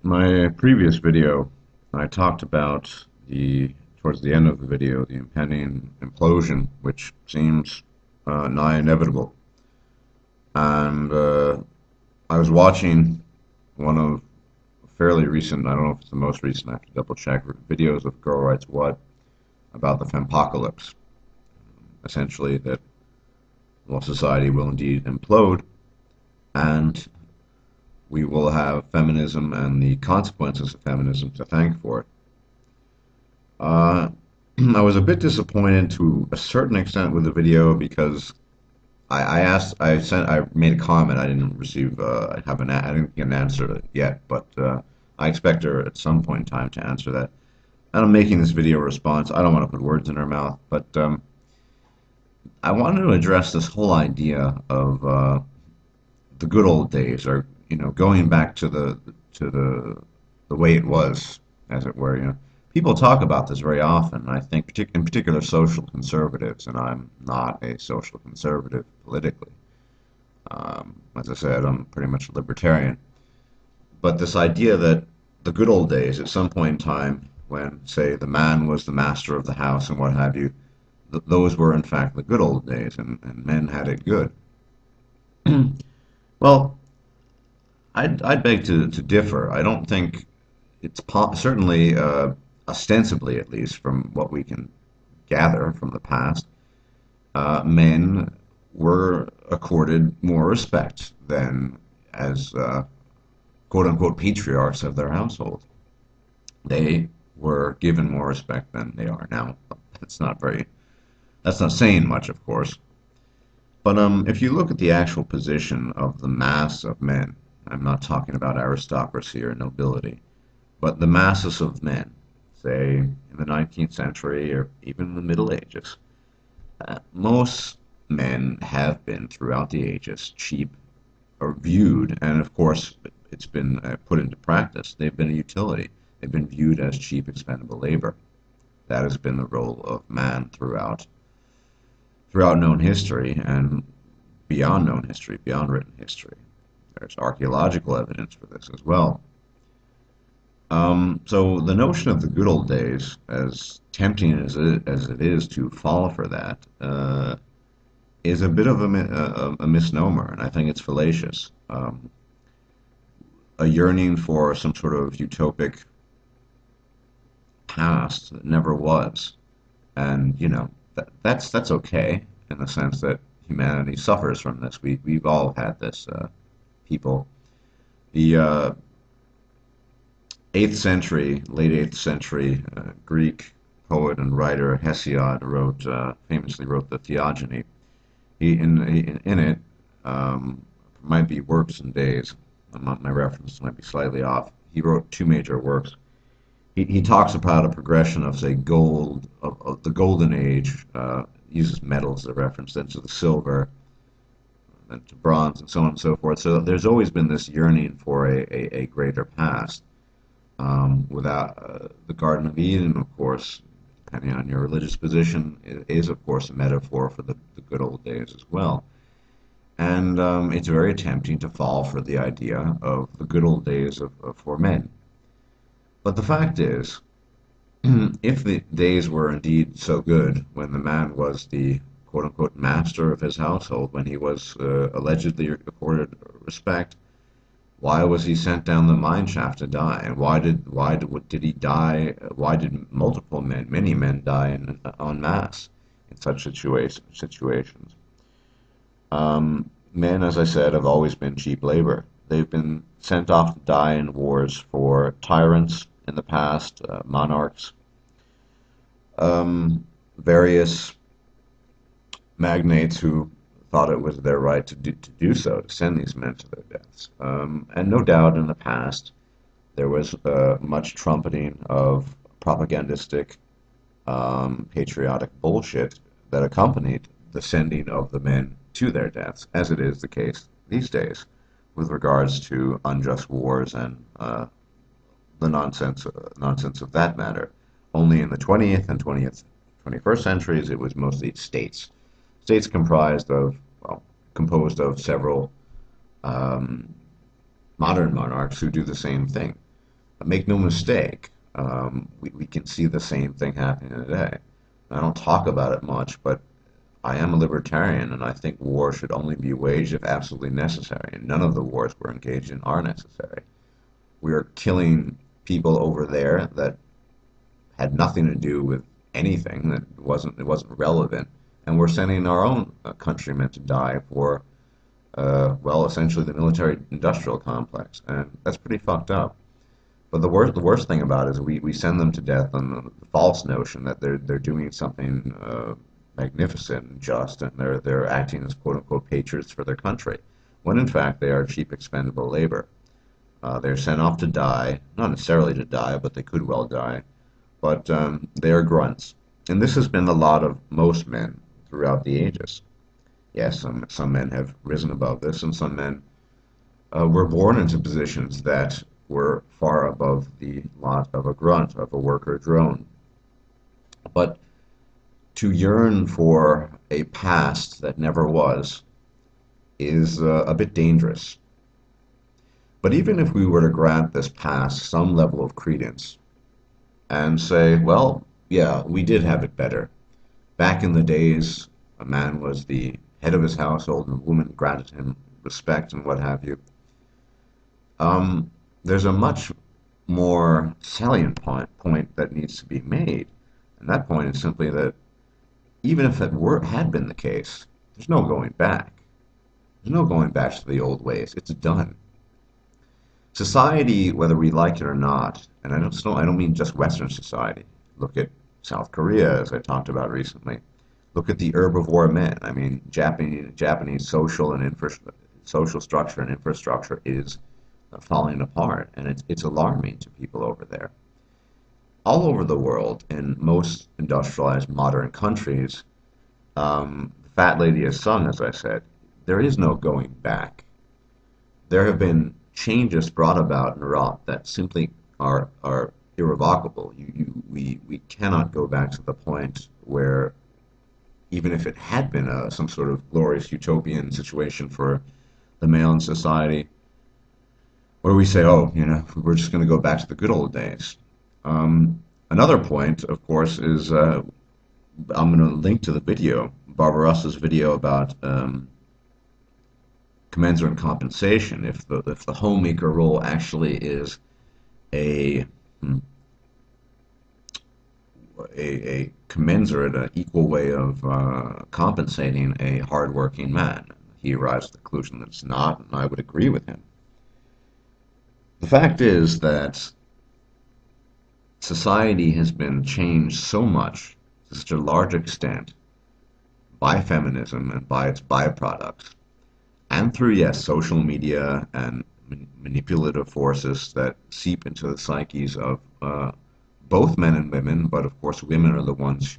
My previous video, I talked about towards the end of the video, the impending implosion, which seems nigh inevitable. And I was watching one of fairly recent, I don't know if it's the most recent, I have to double check, videos of Girl Writes What about the fempocalypse. Essentially, that well, society will indeed implode, and we will have feminism and the consequences of feminism to thank for it. Uh, I was a bit disappointed to a certain extent with the video because I made a comment. I didn't receive, I didn't get an answer yet, but I expect her at some point in time to answer that. And I'm making this video response. I don't want to put words in her mouth, but I wanted to address this whole idea of the good old days, or going back to the way it was, as it were. People talk about this very often. I think, in particular, social conservatives, and I'm not a social conservative politically. As I said, I'm pretty much a libertarian. But this idea that the good old days, at some point in time, when, say, the man was the master of the house and what have you, those were in fact the good old days, and men had it good. Well, I'd beg to differ. I don't think certainly, ostensibly at least, from what we can gather from the past, men were accorded more respect than as quote unquote patriarchs of their household. They were given more respect than they are now. That's not very, that's not saying much, of course. But if you look at the actual position of the mass of men, I'm not talking about aristocracy or nobility, but the masses of men, say in the 19th century or even the Middle Ages, most men have been throughout the ages cheap or viewed, and of course it's been put into practice. They've been a utility. They've been viewed as cheap, expendable labor. That has been the role of man throughout known history and beyond known history, beyond written history. There's archaeological evidence for this as well. So the notion of the good old days, as tempting as it is to fall for that, is a bit of a misnomer, and I think it's fallacious. A yearning for some sort of utopic past that never was, and that's okay in the sense that humanity suffers from this. We've all had this. People, the 8th century, late 8th century Greek poet and writer Hesiod famously wrote the Theogony. In it, might be works and days. My reference might be slightly off. He wrote two major works. He talks about a progression of, say, gold, of the golden age, uses metals as a reference, then to the silver, then to bronze, and so on and so forth. So there's always been this yearning for a greater past. Without the Garden of Eden, of course, depending on your religious position, is of course a metaphor for the good old days as well. And it's very tempting to fall for the idea of the good old days for men. But the fact is, if the days were indeed so good when the man was the quote unquote master of his household, when he was allegedly accorded respect, why was he sent down the mine shaft to die? And did he die? Why did multiple men, many men, die en masse in such situations? Men, as I said, have always been cheap labor. They've been sent off to die in wars for tyrants in the past, monarchs, various magnates who thought it was their right to do so, to send these men to their deaths. And no doubt in the past there was much trumpeting of propagandistic, patriotic bullshit that accompanied the sending of the men to their deaths, as it is the case these days with regards to unjust wars and the nonsense of that matter. Only in the 20th and 21st centuries, it was mostly states. States composed of several modern monarchs who do the same thing. Make no mistake, we can see the same thing happening today. I don't talk about it much, but I am a libertarian, and I think war should only be waged if absolutely necessary. And none of the wars we're engaged in are necessary. We are killing people over there that had nothing to do with anything, that it wasn't relevant, and we're sending our own countrymen to die for well, essentially the military-industrial complex, and that's pretty fucked up. But the worst thing about it is we send them to death on the false notion that they're doing something magnificent and just, and they're acting as quote unquote patriots for their country, when in fact they are cheap expendable labor. They're sent off to die, not necessarily to die, but they could well die. But they are grunts, and this has been the lot of most men throughout the ages. Yes, some men have risen above this, and some men were born into positions that were far above the lot of a grunt, of a worker drone. But to yearn for a past that never was is a bit dangerous. But even if we were to grant this past some level of credence and say, well, yeah, we did have it better. Back in the days, a man was the head of his household and a woman granted him respect and what have you. There's a much more salient point that needs to be made. And that point is simply that even if had been the case, there's no going back. There's no going back to the old ways. It's done. Society, whether we like it or not, and I don't mean just Western society. Look at South Korea, as I talked about recently. Look at the herbivore men. I mean, Japanese social structure and infrastructure is falling apart, and it's alarming to people over there. All over the world, in most industrialized modern countries, the fat lady has sung, as I said. There is no going back. There have been changes brought about and wrought that simply are irrevocable. We cannot go back to the point where, even if it had been some sort of glorious utopian situation for the male in society, where we say, oh, we're just going to go back to the good old days. Another point, of course, is I'm going to link to the video, Barbarossa's video about commensurate compensation. If the homemaker role actually is a hmm, a commensurate, an equal way of compensating a hardworking man, he arrives at the conclusion that it's not, and I would agree with him. The fact is that society has been changed so much, to such a large extent, by feminism and by its byproducts, and through, yes, social media and manipulative forces that seep into the psyches of both men and women, but of course women are the ones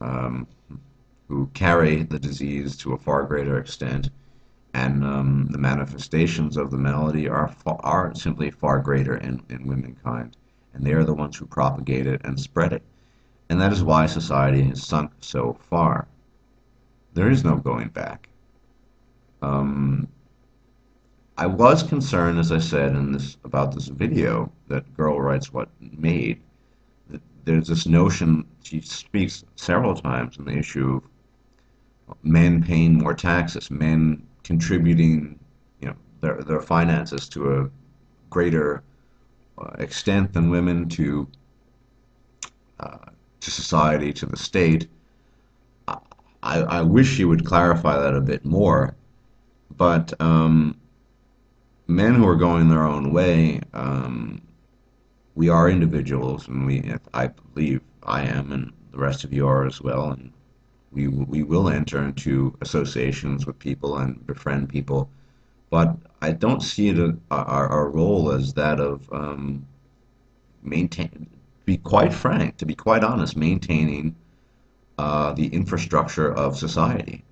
um, who carry the disease to a far greater extent, and the manifestations of the malady are simply far greater in womankind, and they are the ones who propagate it and spread it. And that is why society has sunk so far. There is no going back. Um, I was concerned, as I said in this about this video that Girl Writes What made. That there's this notion she speaks several times on the issue of men paying more taxes, men contributing, their finances to a greater extent than women uh, to society, to the state. I wish she would clarify that a bit more, but men who are going their own way, we are individuals, and I believe I am, and the rest of you are as well, and we will enter into associations with people and befriend people, but I don't see our role as that of maintain, to be quite frank, to be quite honest, maintaining the infrastructure of society.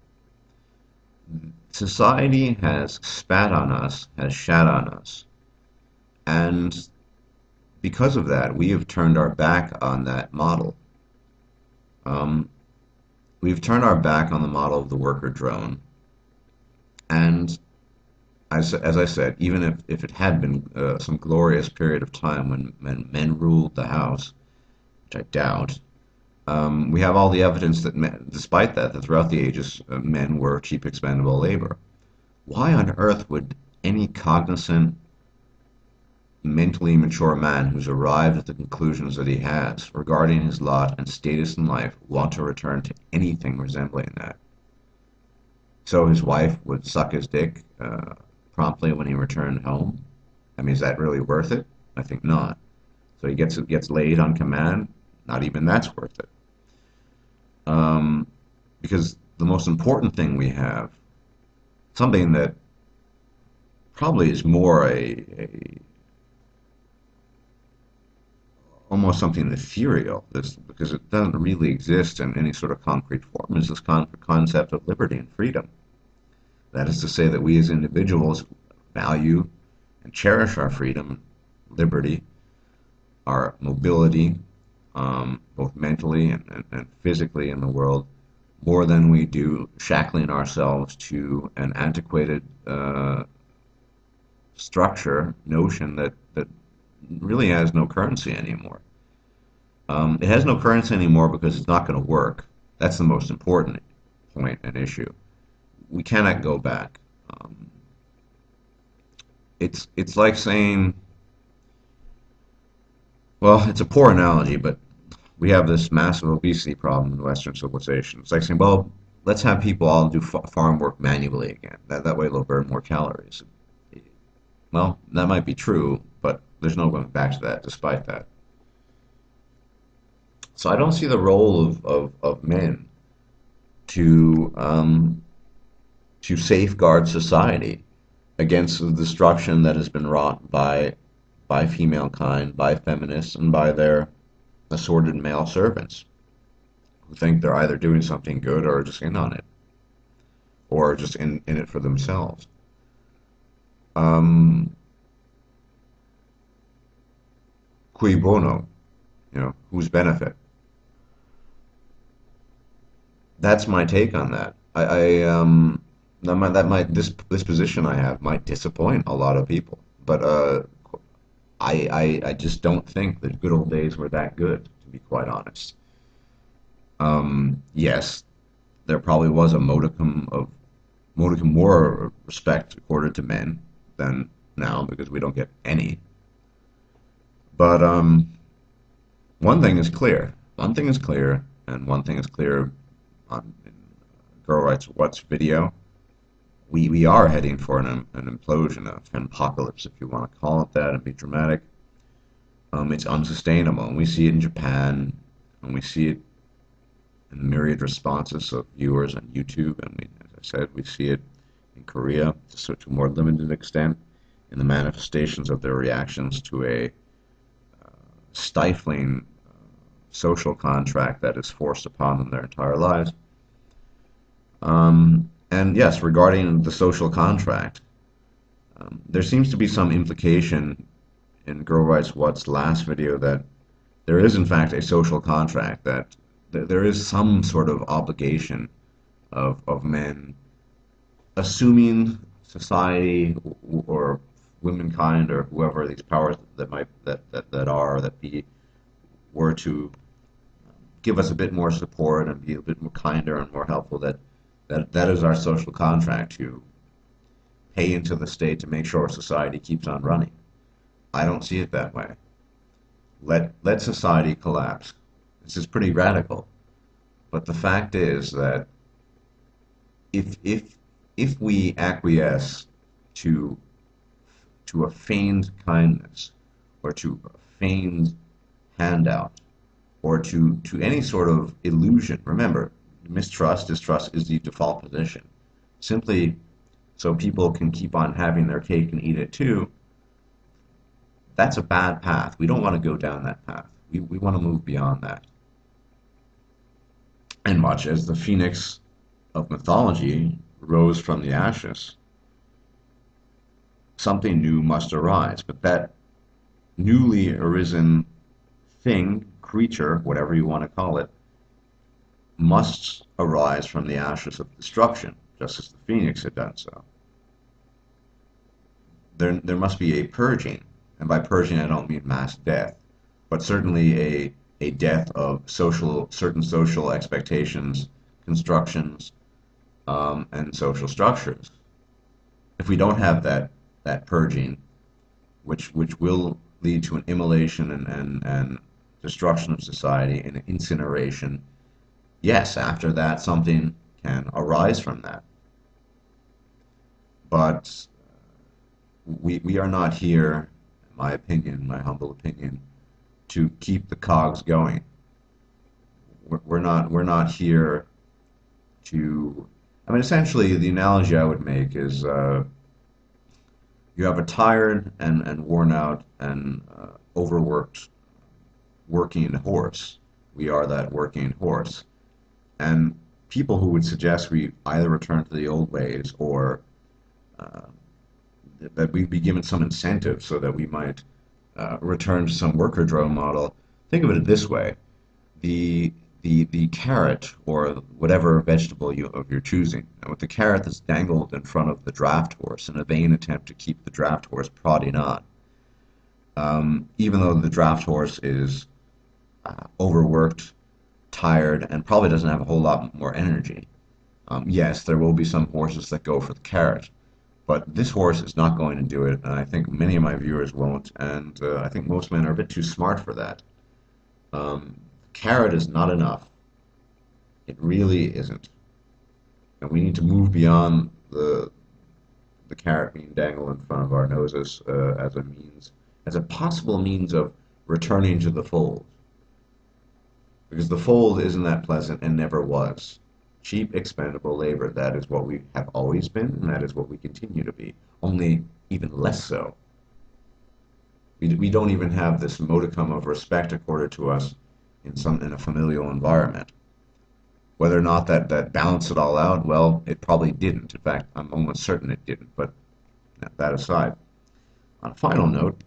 Society has spat on us, has shat on us, and because of that, we have turned our back on that model. Um, we've turned our back on the model of the worker drone, and as I said, even if it had been some glorious period of time when men ruled the house, which I doubt, we have all the evidence that despite that, that throughout the ages, men were cheap, expendable labor. Why on earth would any cognizant, mentally mature man who's arrived at the conclusions that he has regarding his lot and status in life want to return to anything resembling that? So his wife would suck his dick promptly when he returned home. I mean, is that really worth it? I think not. So he gets laid on command. Not even that's worth it. Um, because the most important thing we have, something that probably is more a almost something ethereal, this because it doesn't really exist in any sort of concrete form, is this concept of liberty and freedom. That is to say that we as individuals value and cherish our freedom, liberty, our mobility, both mentally and physically in the world, more than we do shackling ourselves to an antiquated structure, notion that really has no currency anymore. It has no currency anymore because it's not going to work. That's the most important point and issue. We cannot go back. Um, it's like saying, well, it's a poor analogy, but we have this massive obesity problem in Western civilization. It's like saying, well, let's have people all do farm work manually again. That way they'll burn more calories. Well, that might be true, but there's no going back to that despite that. So I don't see the role of men to to safeguard society against the destruction that has been wrought by female kind, by feminists, and by their assorted male servants who think they're either doing something good or just in on it, or just in it for themselves. Um, Cui bono, whose benefit? That's my take on that. That might this position I have might disappoint a lot of people, but I just don't think the good old days were that good, to be quite honest. Yes, there probably was a modicum more respect accorded to men than now because we don't get any. But one thing is clear. One thing is clear, and one thing is clear on in Girl Writes What's video. We are heading for an implosion, an apocalypse, if you want to call it that, and be dramatic. It's unsustainable, and we see it in Japan, and we see it in the myriad responses of viewers on YouTube, and as I said, we see it in Korea to a more limited extent in the manifestations of their reactions to a stifling social contract that is forced upon them their entire lives. And yes, regarding the social contract, there seems to be some implication in Girl Writes What's last video that there is in fact a social contract, that there is some sort of obligation of men, assuming society or womankind or whoever these powers that might that are that be were to give us a bit more support and be a bit more kinder and more helpful, that is our social contract, to pay into the state to make sure society keeps on running. I don't see it that way. Let society collapse. This is pretty radical, but the fact is that if we acquiesce to a feigned kindness or to a feigned handout or to any sort of illusion. Remember, distrust is the default position. Simply so people can keep on having their cake and eat it too, that's a bad path. We don't want to go down that path. We want to move beyond that. And much as the phoenix of mythology rose from the ashes, something new must arise. But that newly arisen thing, creature, whatever you want to call it, must arise from the ashes of destruction, just as the phoenix had done so. there must be a purging, and by purging I don't mean mass death, but certainly a death of certain social expectations, constructions, and social structures. If we don't have that purging, which will lead to an immolation and destruction of society and incineration, yes, after that something can arise from that. But we are not here, in my opinion, my humble opinion, to keep the cogs going. We're not here to. I mean, essentially, the analogy I would make is you have a tired and worn out and overworked working horse. We are that working horse. And people who would suggest we either return to the old ways or uh, that we be given some incentive so that we might return to some worker drone model. Think of it this way: the carrot or whatever vegetable of your choosing, and with the carrot that's dangled in front of the draft horse in a vain attempt to keep the draft horse prodding on. Even though the draft horse is overworked, tired, and probably doesn't have a whole lot more energy. Yes, there will be some horses that go for the carrot, but this horse is not going to do it, and I think many of my viewers won't, and I think most men are a bit too smart for that. Carrot is not enough. It really isn't. And we need to move beyond the carrot being dangled in front of our noses as a possible means of returning to the fold. Because the fold isn't that pleasant and never was. Cheap, expendable labor, that is what we have always been, and that is what we continue to be, only even less so. We don't even have this modicum of respect accorded to us in a familial environment. Whether or not that balanced it all out, well, it probably didn't. In fact, I'm almost certain it didn't. But that aside, on a final note,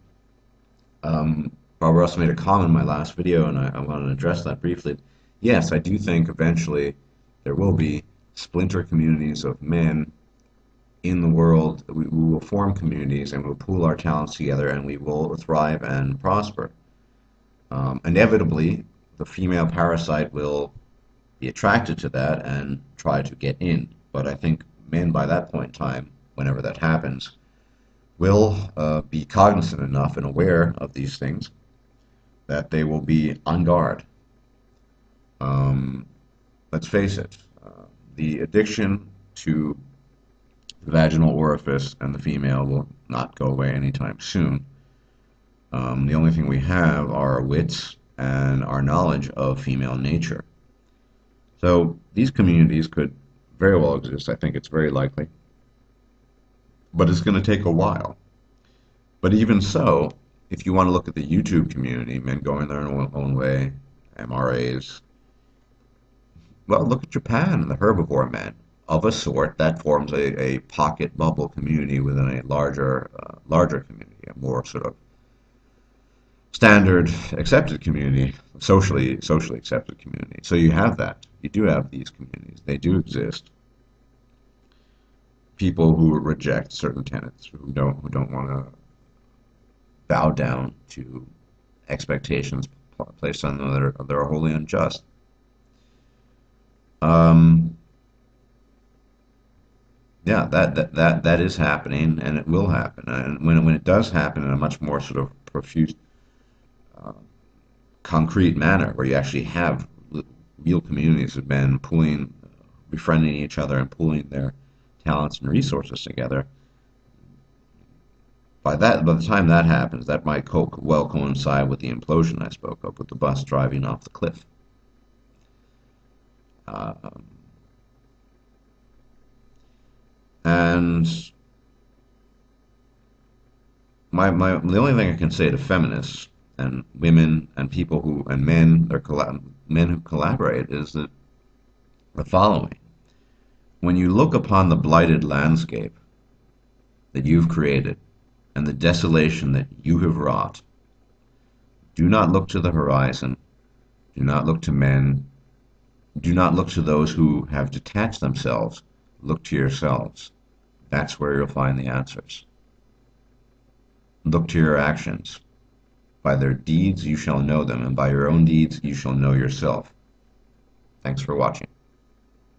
Barbara also made a comment in my last video, and I wanted to address that briefly. Yes, I do think eventually there will be splinter communities of men in the world. We will form communities and we'll pool our talents together and we will thrive and prosper. Inevitably, the female parasite will be attracted to that and try to get in. But I think men by that point in time, whenever that happens, will be cognizant enough and aware of these things that they will be on guard. Um, let's face it, the addiction to the vaginal orifice and the female will not go away anytime soon. The only thing we have are our wits and our knowledge of female nature. So these communities could very well exist. I think it's very likely. But it's going to take a while. But even so, if you want to look at the YouTube community, men going their own way, MRAs, well, look at Japan and the herbivore men. Of a sort, that forms a pocket bubble community within a larger community, a more sort of standard accepted community, socially accepted community. So you have that. You do have these communities. They do exist. People who reject certain tenets, who don't want to bow down to expectations placed on them that are wholly unjust. Um, yeah, that is happening, and it will happen. And when it does happen in a much more sort of profuse, uh, concrete manner, where you actually have real communities of men pooling, befriending each other, and pooling their talents and resources together. By the time that happens, that might well coincide with the implosion I spoke of, with the bus driving off the cliff. Um, and the only thing I can say to feminists and women and people who and men men who collaborate is that the following: when you look upon the blighted landscape that you've created and the desolation that you have wrought, do not look to the horizon, do not look to men, do not look to those who have detached themselves, look to yourselves. That's where you'll find the answers. Look to your actions. By their deeds you shall know them, and by your own deeds you shall know yourself. Thanks for watching.